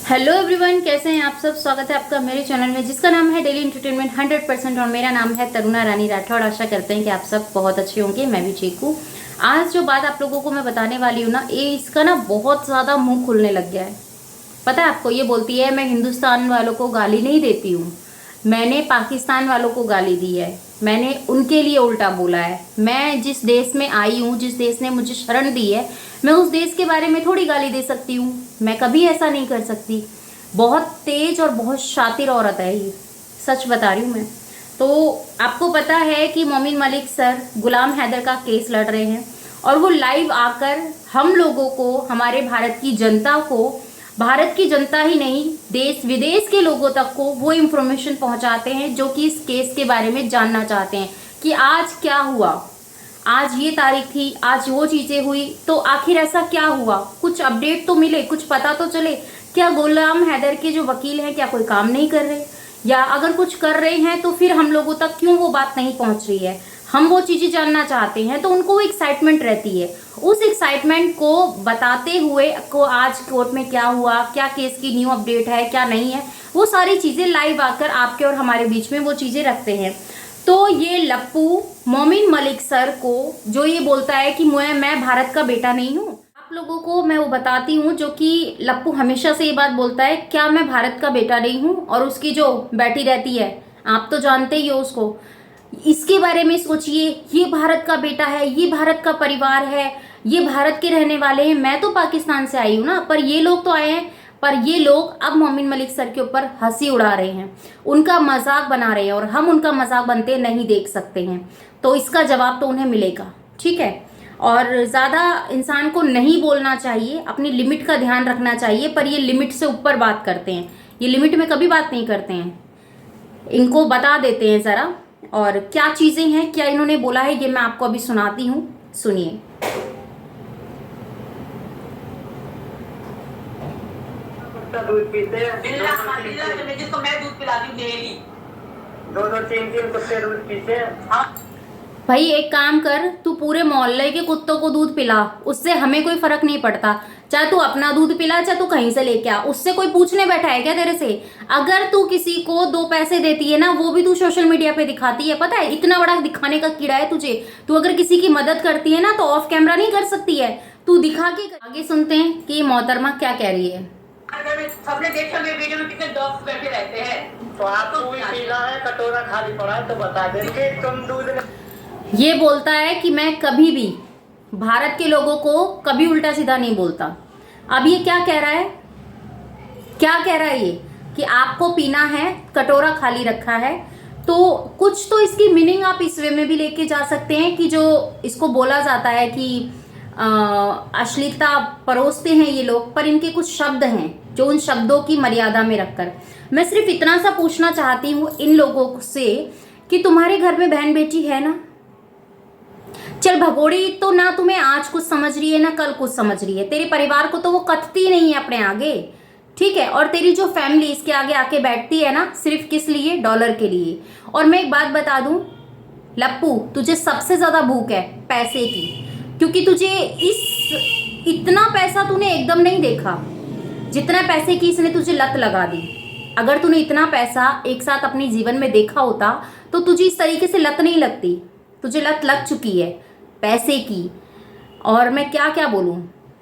Hello everyone, कैसे हैं आप सब। स्वागत है आपका मेरे चैनल में जिसका नाम है डेली एंटरटेनमेंट 100%। और मेरा नाम है तरुणा रानी राठौड़। आशा करते हैं कि आप सब बहुत अच्छे होंगे। मैं भी ठीक हूँ। आज जो बात आप लोगों को मैं बताने वाली हूँ ना, ये इसका ना बहुत ज़्यादा मुंह खुलने लग गया है। पता है आपको, ये बोलती है मैं हिंदुस्तान वालों को गाली नहीं देती हूँ, मैंने पाकिस्तान वालों को गाली दी है, मैंने उनके लिए उल्टा बोला है। मैं जिस देश में आई हूँ, जिस देश ने मुझे शरण दी है, मैं उस देश के बारे में थोड़ी गाली दे सकती हूँ। मैं कभी ऐसा नहीं कर सकती। बहुत तेज और बहुत शातिर औरत है ये, सच बता रही हूँ मैं। तो आपको पता है कि मोमिन मलिक सर गुलाम हैदर का केस लड़ रहे हैं और वो लाइव आकर हम लोगों को, हमारे भारत की जनता को, भारत की जनता ही नहीं देश विदेश के लोगों तक को वो इन्फॉर्मेशन पहुंचाते हैं जो कि इस केस के बारे में जानना चाहते हैं कि आज क्या हुआ, आज ये तारीख थी, आज वो चीजें हुई, तो आखिर ऐसा क्या हुआ। कुछ अपडेट तो मिले, कुछ पता तो चले। क्या गुलाम हैदर के जो वकील हैं क्या कोई काम नहीं कर रहे, या अगर कुछ कर रहे हैं तो फिर हम लोगों तक क्यों वो बात नहीं पहुंच रही है। हम वो चीजें जानना चाहते हैं, तो उनको वो एक्साइटमेंट रहती है। उस एक्साइटमेंट को बताते हुए को आज कोर्ट में क्या हुआ, क्या केस की न्यू अपडेट है, क्या नहीं है, वो सारी चीजें लाइव आकर आपके और हमारे बीच में वो चीजें रखते हैं। तो ये लप्पू मोमिन मलिक सर को जो ये बोलता है कि मैं भारत का बेटा नहीं हूँ, आप लोगों को मैं वो बताती हूँ जो कि लप्पू हमेशा से ये बात बोलता है, क्या मैं भारत का बेटा नहीं हूँ। और उसकी जो बैठी रहती है, आप तो जानते ही हो उसको, इसके बारे में सोचिए। ये भारत का बेटा है, ये भारत का परिवार है, ये भारत के रहने वाले हैं। मैं तो पाकिस्तान से आई हूँ ना, पर ये लोग तो आए हैं। पर ये लोग अब मोमिन मलिक सर के ऊपर हंसी उड़ा रहे हैं, उनका मजाक बना रहे हैं, और हम उनका मजाक बनते नहीं देख सकते हैं। तो इसका जवाब तो उन्हें मिलेगा, ठीक है। और ज़्यादा इंसान को नहीं बोलना चाहिए, अपनी लिमिट का ध्यान रखना चाहिए। पर ये लिमिट से ऊपर बात करते हैं, ये लिमिट में कभी बात नहीं करते हैं। इनको बता देते हैं ज़रा, और क्या चीज़ें हैं, क्या इन्होंने बोला है, ये मैं आपको अभी सुनाती हूँ, सुनिए। दूध पीते हैं, जिसको मैं दूध पिलाती हूँ डेली। दो तीन तीन कुत्ते दूध पीते हैं। हाँ भाई एक काम कर, तू पूरे मोहल्ले के कुत्तों को दूध पिला, उससे हमें कोई फर्क नहीं पड़ता। चाहे तू अपना दूध पिला, चाहे तू कहीं से लेके आ, उससे कोई पूछने बैठा है क्या तेरे से। अगर तू किसी को 2 पैसे देती है ना, वो भी तू सोशल मीडिया पे दिखाती है। पता है इतना बड़ा दिखाने का कीड़ा है तुझे। तू अगर किसी की मदद करती है ना तो ऑफ कैमरा नहीं कर सकती है, तू दिखा के। आगे सुनते हैं कि मोहतरमा क्या कह रही है। सबने देखा मेरे वीडियो में कितने डॉग्स बैठे रहते हैं। तो आपको भी पीना है, कटोरा खाली पड़ा है तो बता देंगे तुम दूध। ये बोलता है कि मैं कभी भी भारत के लोगों को कभी उल्टा सीधा नहीं बोलता। अब ये क्या कह रहा है, क्या कह रहा है ये कि आपको पीना है, कटोरा खाली रखा है। तो कुछ तो इसकी मीनिंग आप इस वे में भी लेके जा सकते हैं कि जो इसको बोला जाता है कि अश्लीलता परोसते हैं ये लोग, पर इनके कुछ शब्द हैं जो उन शब्दों की मर्यादा में रखकर। मैं सिर्फ इतना सा पूछना चाहती हूँ इन लोगों से कि तुम्हारे घर में बहन बेटी है ना। चल भगोड़ी तो ना तुम्हें आज कुछ समझ रही है ना कल कुछ समझ रही है, तेरे परिवार को तो वो कथती नहीं है अपने आगे, ठीक है। और तेरी जो फैमिली इसके आगे आके बैठती है ना, सिर्फ किस लिए, डॉलर के लिए। और मैं एक बात बता दूं लप्पू, तुझे सबसे ज्यादा भूख है पैसे की, क्योंकि तुझे इतना पैसा तूने एकदम नहीं देखा जितना पैसे की इसने तुझे लत लगा दी। अगर तूने इतना पैसा एक साथ अपने जीवन में देखा होता तो तुझे इस तरीके से लत नहीं लगती। तुझे लत लग चुकी है पैसे की। और मैं क्या क्या बोलूं,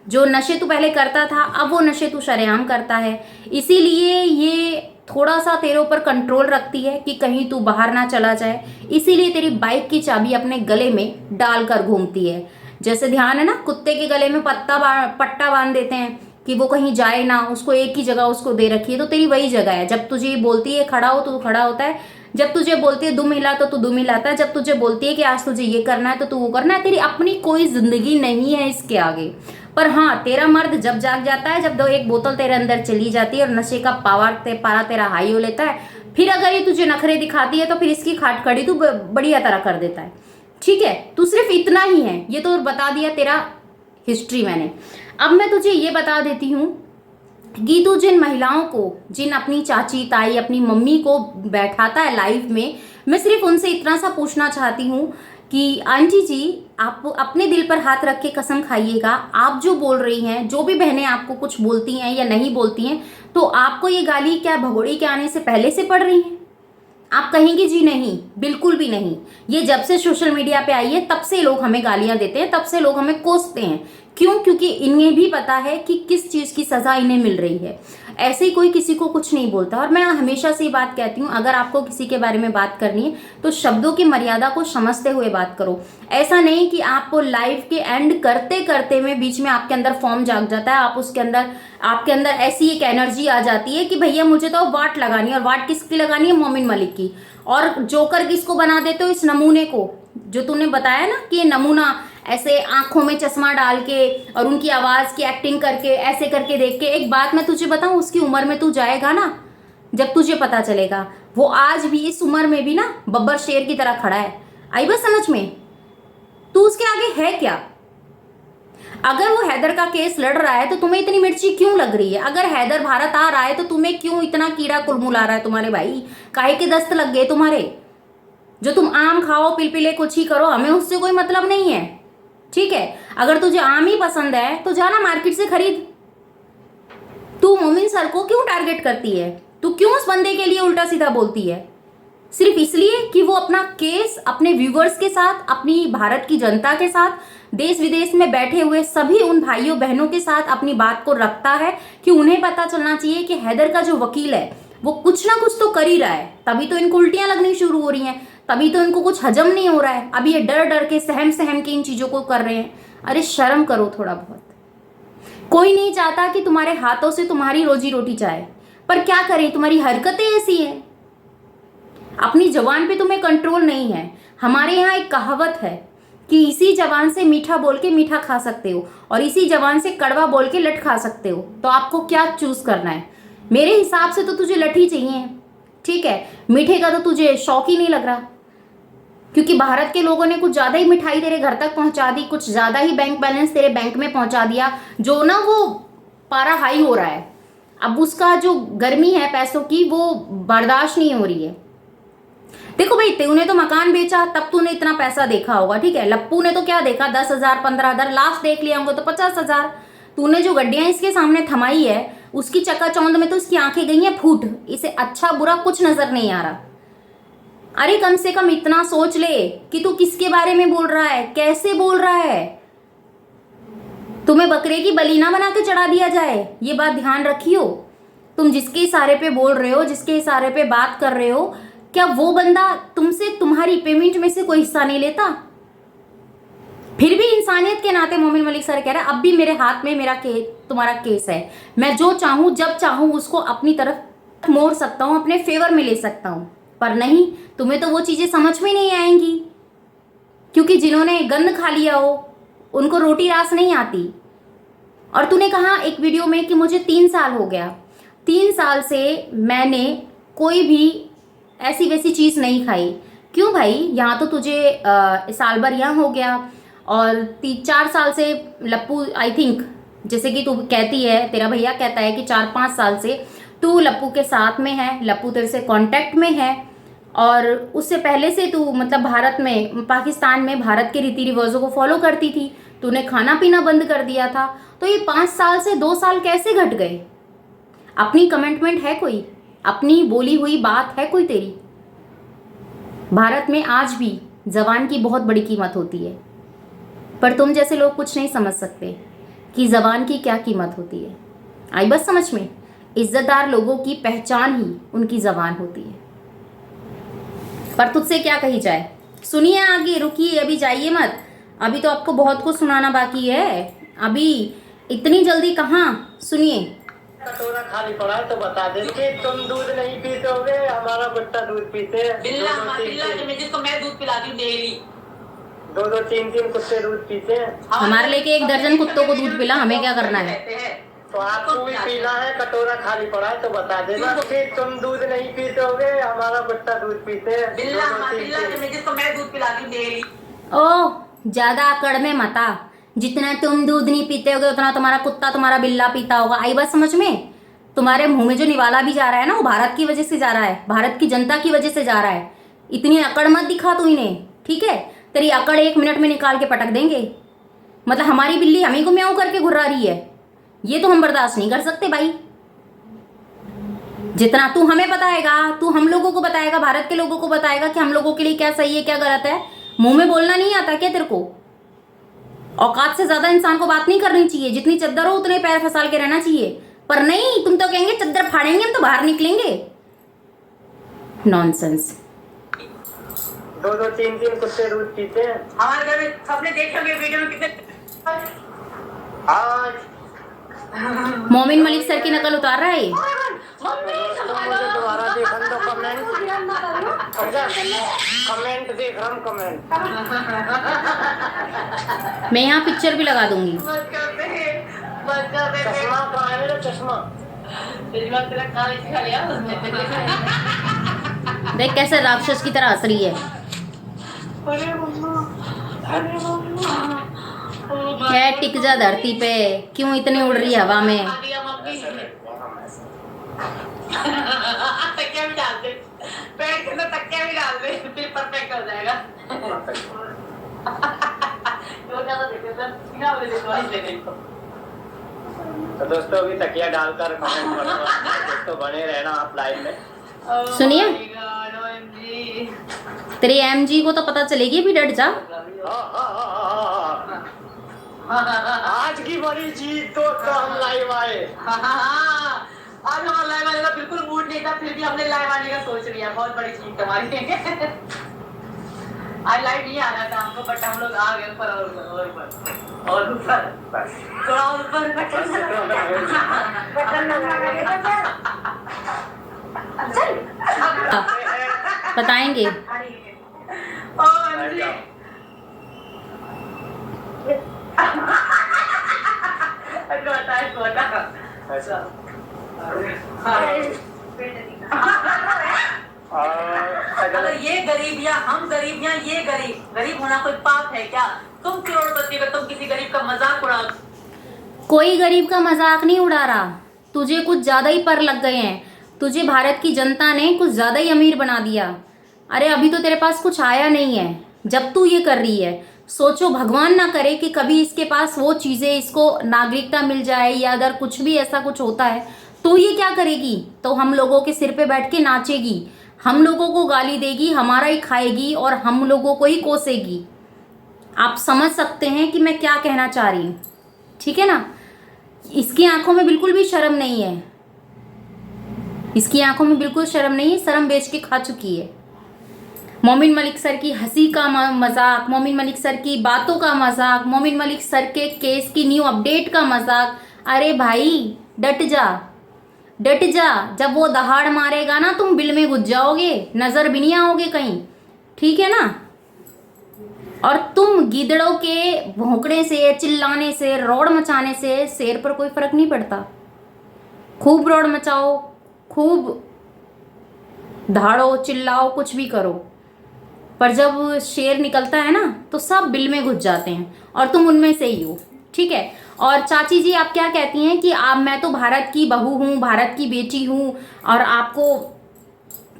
जो नशे तू पहले करता था अब वो नशे तू शरेआम करता है। इसीलिए ये थोड़ा सा तेरे ऊपर कंट्रोल रखती है कि कहीं तू बाहर ना चला जाए। इसीलिए तेरी बाइक की चाबी अपने गले में डालकर घूमती है। जैसे ध्यान है ना, कुत्ते के गले में पट्टा बांध देते हैं कि वो कहीं जाए ना, उसको एक ही जगह उसको दे रखी है। तो तेरी वही जगह है। जब तुझे बोलती है खड़ा हो तो तू खड़ा होता है, जब तुझे बोलती है दुम हिला तो तू दुम हिलाता है, जब तुझे बोलती है कि आज तुझे ये करना है तो तू वो करना है। तेरी अपनी कोई जिंदगी नहीं है इसके आगे। पर हाँ, तेरा मर्द जब जाग जाता है, जब 1 बोतल तेरे अंदर चली जाती है और नशे का पारा तेरा हाई हो लेता है, फिर अगर ये तुझे नखरे दिखाती है तो फिर इसकी खाट खड़ी तू बढ़िया तरह कर देता है, ठीक है। तू सिर्फ इतना ही है, ये तो बता दिया तेरा हिस्ट्री मैंने। अब मैं तुझे ये बता देती हूँ कि तू जिन महिलाओं को, जिन अपनी चाची ताई अपनी मम्मी को बैठाता है लाइव में, मैं सिर्फ उनसे इतना सा पूछना चाहती हूँ कि आंटी जी आप अपने दिल पर हाथ रख के कसम खाइएगा, आप जो बोल रही हैं, जो भी बहनें आपको कुछ बोलती हैं या नहीं बोलती हैं, तो आपको ये गाली क्या भगोड़ी के आने से पहले से पड़ रही हैं? आप कहेंगी जी नहीं, बिल्कुल भी नहीं। ये जब से सोशल मीडिया पे आई है तब से लोग हमें गालियां देते हैं, तब से लोग हमें कोसते हैं। क्यों? क्योंकि इन्हें भी पता है कि किस चीज की सजा इन्हें मिल रही है। ऐसे ही कोई किसी को कुछ नहीं बोलता। और मैं हमेशा से ये बात कहती हूँ, अगर आपको किसी के बारे में बात करनी है तो शब्दों की मर्यादा को समझते हुए बात करो। ऐसा नहीं कि आपको लाइफ के एंड करते करते में बीच में आपके अंदर फॉर्म जाग जाता है, आप उसके अंदर आपके अंदर ऐसी एक एनर्जी आ जाती है कि भैया मुझे तो वाट लगानी है। और वाट किसकी लगानी है? मोमिन मलिक की। और जोकर किसको बना देते हो? इस नमूने को, जो तूने बताया ना कि ये नमूना ऐसे आंखों में चश्मा डाल के और उनकी आवाज की एक्टिंग करके ऐसे करके देख के। एक बात मैं तुझे बताऊं, उसकी उम्र में तू जाएगा ना, जब तुझे पता चलेगा वो आज भी इस उम्र में भी ना बब्बर शेर की तरह खड़ा है। आई बस समझ में? तू उसके आगे है क्या? अगर वो हैदर का केस लड़ रहा है तो तुम्हें इतनी मिर्ची क्यों लग रही है? अगर हैदर भारत आ रहा है तो तुम्हें क्यों इतना कीड़ा कुलमुला रहा है तुम्हारे भाई? काहे के दस्त लग गए तुम्हारे? जो तुम आम खाओ, पिलपिले कुछ ही करो, हमें उससे कोई मतलब नहीं है, ठीक है? अगर तुझे आम ही पसंद है तो जाना मार्केट से खरीद। तू मोमिन सर को क्यों टारगेट करती है? तू क्यों उस बंदे के लिए उल्टा सीधा बोलती है? सिर्फ इसलिए कि वो अपना केस अपने व्यूवर्स के साथ, अपनी भारत की जनता के साथ, देश विदेश में बैठे हुए सभी उन भाइयों बहनों के साथ अपनी बात को रखता है कि उन्हें पता चलना चाहिए कि हैदर का जो वकील है वो कुछ ना कुछ तो कर ही रहा है। तभी तो इनको उल्टियां लगनी शुरू हो रही हैं, तभी तो इनको कुछ हजम नहीं हो रहा है। अभी ये डर डर के सहम सहम के इन चीजों को कर रहे हैं। अरे शर्म करो थोड़ा बहुत। कोई नहीं चाहता कि तुम्हारे हाथों से तुम्हारी रोजी रोटी जाए, पर क्या करें, तुम्हारी हरकतें ऐसी हैं। अपनी जबान पे तुम्हें कंट्रोल नहीं है। हमारे यहाँ एक कहावत है कि इसी जबान से मीठा बोल के मीठा खा सकते हो और इसी जबान से कड़वा बोल के लट खा सकते हो। तो आपको क्या चूज करना है? मेरे हिसाब से तो तुझे लट ही चाहिए, ठीक है? मीठे का तो तुझे शौक ही नहीं लग रहा, क्योंकि भारत के लोगों ने कुछ ज्यादा ही मिठाई तेरे घर तक पहुंचा दी, कुछ ज्यादा ही बैंक बैलेंस तेरे बैंक में पहुंचा दिया, जो ना वो पारा हाई हो रहा है। अब उसका जो गर्मी है पैसों की वो बर्दाश्त नहीं हो रही है। देखो भाई, तूने तो मकान बेचा तब तूने इतना पैसा देखा होगा, ठीक है? लप्पू ने तो क्या देखा, 10,000 15,000 लास्ट देख लिया होंगे तो 50,000। तूने जो गड्डियां इसके सामने थमाई है उसकी चकाचौंध में तो इसकी आंखें गई हैं फूट। इसे अच्छा बुरा कुछ नजर नहीं आ रहा। अरे कम से कम इतना सोच ले कि तू किसके बारे में बोल रहा है, कैसे बोल रहा है। तुम्हें बकरे की बलि ना बना के चढ़ा दिया जाए, ये बात ध्यान रखियो। तुम जिसके इशारे पे बोल रहे हो, जिसके इशारे पे बात कर रहे हो, क्या वो बंदा तुमसे तुम्हारी पेमेंट में से कोई हिस्सा नहीं लेता? फिर भी इंसानियत के नाते मोमिन मलिक सर कह रहे हैं अब भी मेरे हाथ में मेरा तुम्हारा केस है, मैं जो चाहूं जब चाहूं उसको अपनी तरफ मोड़ सकता हूं, अपने फेवर में ले सकता हूं। पर नहीं, तुम्हें तो वो चीजें समझ में नहीं आएंगी, क्योंकि जिन्होंने गंद खा लिया हो उनको रोटी रास नहीं आती। और तूने कहा एक वीडियो में कि मुझे 3 साल हो गया, 3 साल से मैंने कोई भी ऐसी वैसी चीज नहीं खाई। क्यों भाई? यहाँ तो तुझे साल भर यहाँ हो गया और 3-4 साल से लप्पू, आई थिंक जैसे कि तू कहती है, तेरा भैया कहता है कि 4-5 साल से तू लप्पू के साथ में है, लप्पू तेरे से कांटेक्ट में है। और उससे पहले से तू मतलब भारत में, पाकिस्तान में भारत के रीति रिवाजों को फॉलो करती थी। तूने खाना पीना बंद कर दिया था। तो ये 5 साल से 2 साल कैसे घट गए? अपनी कमिटमेंट है कोई? अपनी बोली हुई बात है कोई तेरी? भारत में आज भी जबान की बहुत बड़ी कीमत होती है, पर तुम जैसे लोग कुछ नहीं समझ सकते कि जबान की क्या कीमत होती है। आई बस समझ में? इज्जतदार लोगों की पहचान ही उनकी जबान होती है। पर तुझसे क्या कही जाए? सुनिए आगे, रुकिए, अभी जाइए मत, अभी तो आपको बहुत कुछ सुनाना बाकी है। अभी इतनी जल्दी कहाँ? सुनिए। कटोरा खाली पड़ा है तो बता दे कि तुम दूध नहीं पीते होगे, हमारा बच्चा दूध पीते हैं। बिल्ला, हाँ बिल्ला, जिसको मैं दूध पिलाती हूँ डेली। 2-2 3-3 कुत्ते दूध पीते हैं। हमारे लेके 1 दर्जन कुत्तों को दूध पिला, हमें क्या करना है? तो आपको भी पीना है, कटोरा खाली पड़ा है तो बता देना कि तुम दूध नहीं पीते होगे, हमारा बच्चा दूध पीते हैं। बिल्ला, हाँ बिल्ला, जिसको मैं दूध पिलाती हूँ डेली। ओह, ज्यादा अकड़ में मता। जितना तुम दूध नहीं पीते होगे उतना तुम्हारा कुत्ता, तुम्हारा बिल्ला पीता होगा। आई बात समझ में? तुम्हारे मुंह में जो निवाला भी जा रहा है ना, वो भारत की वजह से जा रहा है, भारत की जनता की वजह से जा रहा है। इतनी अकड़ मत दिखा तू इन्हें, ठीक है? तेरी अकड़ 1 मिनट में निकाल के पटक देंगे। मतलब हमारी बिल्ली हम ही को म्याऊं करके घुर्रा रही है, ये तो हम बर्दाश्त नहीं कर सकते भाई। जितना तू हमें बताएगा, तू हम लोगों को बताएगा, भारत के लोगों को बताएगा कि हम लोगों के लिए क्या सही है क्या गलत है, मुंह में बोलना नहीं आता क्या तेरे को? औकात से ज्यादा इंसान को बात नहीं करनी चाहिए, जितनी चद्दर हो उतने पैर फंसाल के रहना चाहिए। पर नहीं, तुम तो कहेंगे चद्दर फाड़ेंगे हम तो बाहर निकलेंगे। नॉनसेंस। 2-2 3-3 कुत्ते दूध पीते हैं। हमारे घर में सबने देखे होंगे वीडियो में कितने आज मोमिन मलिक सर की नकल उतार रहा है ये। दोस्तों मुझे दोबारा देखन दो कमेंट देख रहा हूँ कमेंट। मैं यहाँ पिक्चर भी लगा दूंगी। बस करते हैं, बस करते हैं। चश्मा कहाँ है मेरा चश्मा? तेरा कान खा लिया उसने। देख कैसे राक्षस की तरह हंस रही है। अरे मम्मा, अरे मम्मा। क्या टिक जा धरती पे, क्यों इतनी उड़ रही है हवा में? तकिया भी डाल दे, पेड़ के अंदर तकिया भी डाल दे, फिर परफेक्ट हो जाएगा। तो दोस्तों अभी तकिया डालकर कमेंट करना। दोस्तों बने रहना आप लाइव में। सुनिए, तेरी एमजी को तो पता चलेगी, भी डट जा। आज की बड़ी जीत तो हम लाइव आए। आज हमारा लाइव आने का बिल्कुल मूड नहीं था, फिर भी हमने लाइव आने का सोच लिया। बहुत बड़ी जीत हमारी। आज लाइव नहीं आना था हमको, बट हम लोग आ गए ऊपर और ऊपर थोड़ा और ऊपर बताएंगे। अगर ये गरीब या हम गरीब या ये गरीब होना कोई पाप है क्या? तुम करोड़पति का तुम किसी गरीब का मजाक उड़ाओ। कोई गरीब का मजाक नहीं उड़ा रहा, तुझे कुछ ज्यादा ही पर लग गए हैं। तुझे भारत की जनता ने कुछ ज्यादा ही अमीर बना दिया। अरे अभी तो तेरे पास कुछ आया नहीं है जब तू ये कर रही है। सोचो, भगवान ना करे कि कभी इसके पास वो चीजें, इसको नागरिकता मिल जाए या अगर कुछ भी ऐसा कुछ होता है तो ये क्या करेगी? तो हम लोगों के सिर पे बैठ के नाचेगी, हम लोगों को गाली देगी, हमारा ही खाएगी और हम लोगों को ही कोसेगी। आप समझ सकते हैं कि मैं क्या कहना चाह रही हूँ, ठीक है ना? इसकी आंखों में बिल्कुल भी शर्म नहीं है, इसकी आंखों में बिल्कुल शर्म नहीं है, शर्म बेच के खा चुकी है। मोमिन मलिक सर की हंसी का मजाक, मोमिन मलिक सर की बातों का मजाक, मोमिन मलिक सर के केस की न्यू अपडेट का मजाक। अरे भाई डट जा, डट जा। जब वो दहाड़ मारेगा ना, तुम बिल में घुस जाओगे, नजर भी नहीं आओगे कहीं, ठीक है ना? और तुम गीदड़ों के भौंकने से, चिल्लाने से, रोड मचाने से शेर पर कोई फर्क नहीं पड़ता। खूब रोड मचाओ, खूब दहाड़ो, चिल्लाओ, कुछ भी करो, पर जब शेर निकलता है ना तो सब बिल में घुस जाते हैं और तुम उनमें से ही हो, ठीक है? और चाची जी आप क्या कहती हैं कि आप, मैं तो भारत की बहू हूँ, भारत की बेटी हूँ और आपको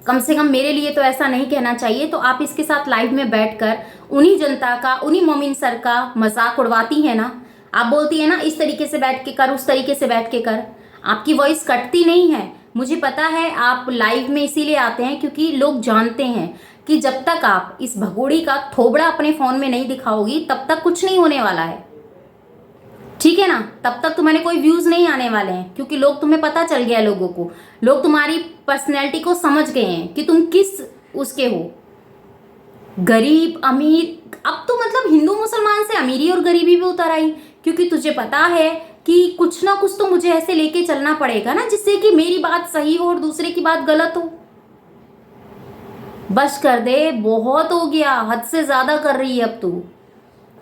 कम से कम मेरे लिए तो ऐसा नहीं कहना चाहिए। तो आप इसके साथ लाइव में बैठकर उन्हीं जनता का, उन्हीं मोमिन सर का मजाक उड़वाती है ना। आप बोलती है ना इस तरीके से बैठ के कर, उस तरीके से बैठ के कर। आपकी वॉइस कटती नहीं है, मुझे पता है। आप लाइव में इसीलिए आते हैं क्योंकि लोग जानते हैं कि जब तक आप इस भगोड़ी का थोबड़ा अपने फोन में नहीं दिखाओगी तब तक कुछ नहीं होने वाला है, ठीक है ना? तब तक तुम्हारे कोई व्यूज नहीं आने वाले हैं क्योंकि लोग, तुम्हें पता चल गया है, लोगों को, लोग तुम्हारी पर्सनैलिटी को समझ गए हैं कि तुम किस उसके हो, गरीब अमीर। अब तो मतलब हिंदू मुसलमान से अमीरी और गरीबी भी उतर आई क्योंकि तुझे पता है कि कुछ ना कुछ तो मुझे ऐसे लेके चलना पड़ेगा ना जिससे कि मेरी बात सही हो और दूसरे की बात गलत हो। बस कर दे, बहुत हो गया, हद से ज्यादा कर रही है अब तू।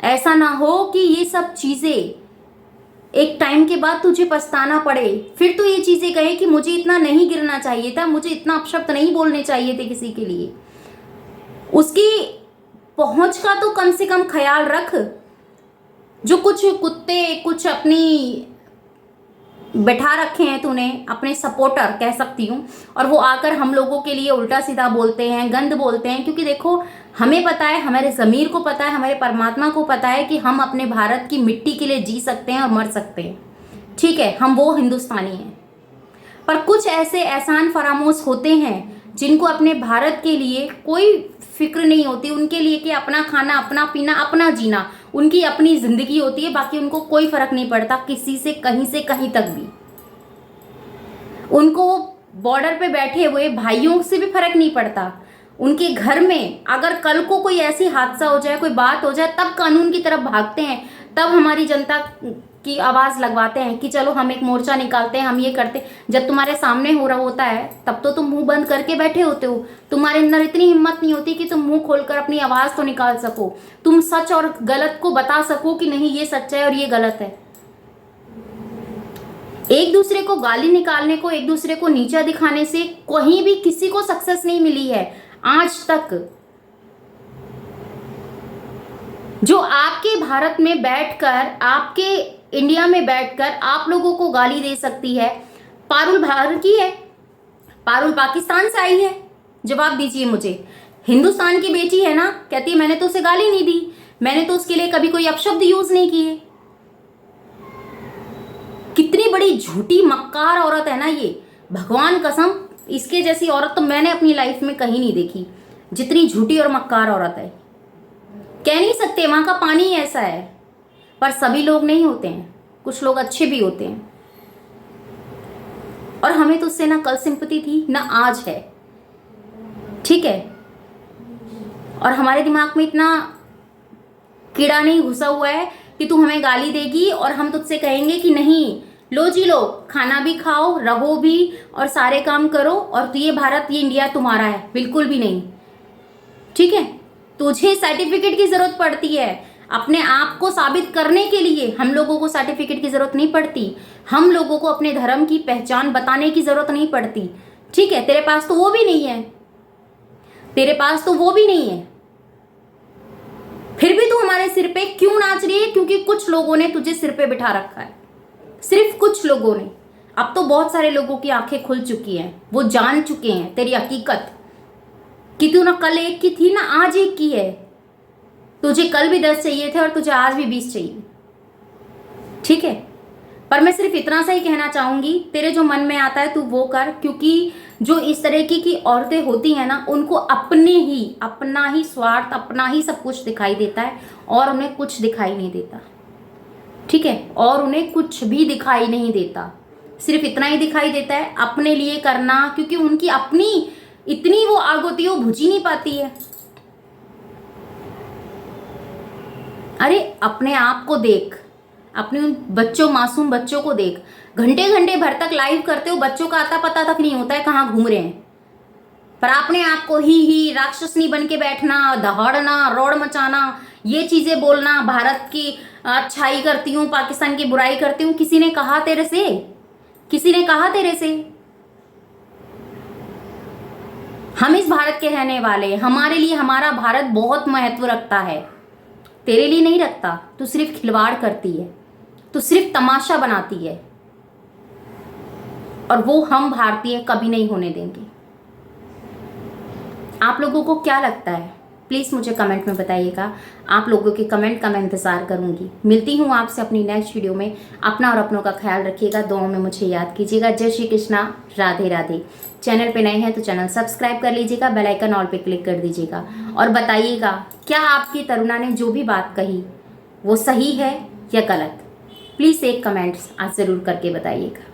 ऐसा ना हो कि ये सब चीजें एक टाइम के बाद तुझे पछताना पड़े, फिर तो ये चीजें कहे कि मुझे इतना नहीं गिरना चाहिए था, मुझे इतना अपशब्द नहीं बोलने चाहिए थे किसी के लिए। उसकी पहुंच का तो कम से कम ख्याल रख। जो कुछ कुत्ते, कुछ अपनी बैठा रखे हैं तूने, अपने सपोर्टर कह सकती हूँ, और वो आकर हम लोगों के लिए उल्टा सीधा बोलते हैं, गंद बोलते हैं। क्योंकि देखो, हमें पता है, हमारे ज़मीर को पता है, हमारे परमात्मा को पता है कि हम अपने भारत की मिट्टी के लिए जी सकते हैं और मर सकते हैं। ठीक है, हम वो हिंदुस्तानी हैं। पर कुछ ऐसे एहसान फरामोश होते हैं जिनको अपने भारत के लिए कोई फिक्र नहीं होती, उनके लिए कि अपना खाना, अपना पीना, अपना जीना, उनकी अपनी जिंदगी होती है। बाकी उनको कोई फर्क नहीं पड़ता किसी से कहीं तक भी। उनको बॉर्डर पे बैठे हुए भाइयों से भी फर्क नहीं पड़ता। उनके घर में अगर कल को कोई ऐसी हादसा हो जाए, कोई बात हो जाए, तब कानून की तरफ भागते हैं, तब हमारी जनता की आवाज़ लगवाते हैं कि चलो हम एक मोर्चा निकालते हैं, हम ये करते हैं। जब तुम्हारे सामने हो रहा होता है तब तो तुम मुंह बंद करके बैठे होते हो। तुम्हारे अंदर इतनी हिम्मत नहीं होती कि तुम मुंह खोलकर अपनी आवाज़ तो निकाल सको, तुम सच और गलत को बता सको कि नहीं ये सच है और ये गलत है। एक दूसरे को गाली निकालने को, एक दूसरे को नीचा दिखाने से कहीं भी किसी को सक्सेस नहीं मिली है आज तक। जो आपके भारत में बैठकर, आपके इंडिया में बैठकर आप लोगों को गाली दे सकती है, पारुल बाहर की है, पारुल पाकिस्तान से आई है। जवाब दीजिए मुझे। हिंदुस्तान की बेटी है ना, कहती है मैंने तो उसे गाली नहीं दी, मैंने तो उसके लिए कभी कोई अपशब्द यूज नहीं किए। कितनी बड़ी झूठी मक्कार औरत है ना ये, भगवान कसम, इसके जैसी औरत तो मैंने अपनी लाइफ में कहीं नहीं देखी, जितनी झूठी और मक्कार औरत है। कह नहीं सकते, वहां का पानी ही ऐसा है। पर सभी लोग नहीं होते हैं, कुछ लोग अच्छे भी होते हैं। और हमें तो उससे ना कल सिंपैथी थी ना आज है। ठीक है, और हमारे दिमाग में इतना कीड़ा नहीं घुसा हुआ है कि तू हमें गाली देगी और हम तुझसे कहेंगे कि नहीं, लो जी लो, खाना भी खाओ, रहो भी और सारे काम करो, और ये भारत, ये इंडिया तुम्हारा है। बिल्कुल भी नहीं। ठीक है, तुझे सर्टिफिकेट की जरूरत पड़ती है अपने आप को साबित करने के लिए। हम लोगों को सर्टिफिकेट की जरूरत नहीं पड़ती, हम लोगों को अपने धर्म की पहचान बताने की जरूरत नहीं पड़ती। ठीक है, तेरे पास तो वो भी नहीं है, तेरे पास तो वो भी नहीं है, फिर भी तू हमारे सिर पे क्यों नाच रही है? क्योंकि कुछ लोगों ने तुझे सिर पे बिठा रखा है, सिर्फ कुछ लोगों ने। अब तो बहुत सारे लोगों की आंखें खुल चुकी हैं, वो जान चुके हैं तेरी हकीकत कि तू ना कल एक की थी ना आज एक की है। तुझे कल भी 10 चाहिए थे और तुझे आज भी 20 चाहिए। ठीक है, पर मैं सिर्फ इतना सा ही कहना चाहूंगी, तेरे जो मन में आता है तू वो कर। क्योंकि जो इस तरह की औरतें होती हैं ना, उनको अपना ही स्वार्थ, अपना ही सब कुछ दिखाई देता है और उन्हें कुछ दिखाई नहीं देता। ठीक है, और उन्हें कुछ भी दिखाई नहीं देता, सिर्फ इतना ही दिखाई देता है अपने लिए करना। क्योंकि उनकी अपनी इतनी वो आग होती है, वो बुझ ही नहीं पाती है। अरे अपने आप को देख, अपने उन बच्चों, मासूम बच्चों को देख, घंटे घंटे भर तक लाइव करते हो, बच्चों का आता पता तक नहीं होता है कहाँ घूम रहे हैं। पर अपने आप को ही राक्षसनी बन के बैठना, दहाड़ना, रोड मचाना, ये चीजें बोलना, भारत की अच्छाई करती हूँ, पाकिस्तान की बुराई करती हूँ। किसी ने कहा तेरे से? किसी ने कहा तेरे से? हम इस भारत के रहने वाले, हमारे लिए हमारा भारत बहुत महत्व रखता है, तेरे लिए नहीं रखता। तू सिर्फ खिलवाड़ करती है, तू सिर्फ तमाशा बनाती है, और वो हम भारतीय कभी नहीं होने देंगे। आप लोगों को क्या लगता है? प्लीज़ मुझे कमेंट में बताइएगा। आप लोगों के कमेंट का मैं इंतज़ार करूंगी। मिलती हूँ आपसे अपनी नेक्स्ट वीडियो में। अपना और अपनों का ख्याल रखिएगा, दुआओं में मुझे याद कीजिएगा। जय श्री कृष्णा, राधे राधे। चैनल पे नए हैं तो चैनल सब्सक्राइब कर लीजिएगा, बेल आइकन ऑल पे क्लिक कर दीजिएगा, और बताइएगा क्या आपकी तरुणा ने जो भी बात कही वो सही है या गलत। प्लीज़ एक कमेंट्स आज ज़रूर करके बताइएगा।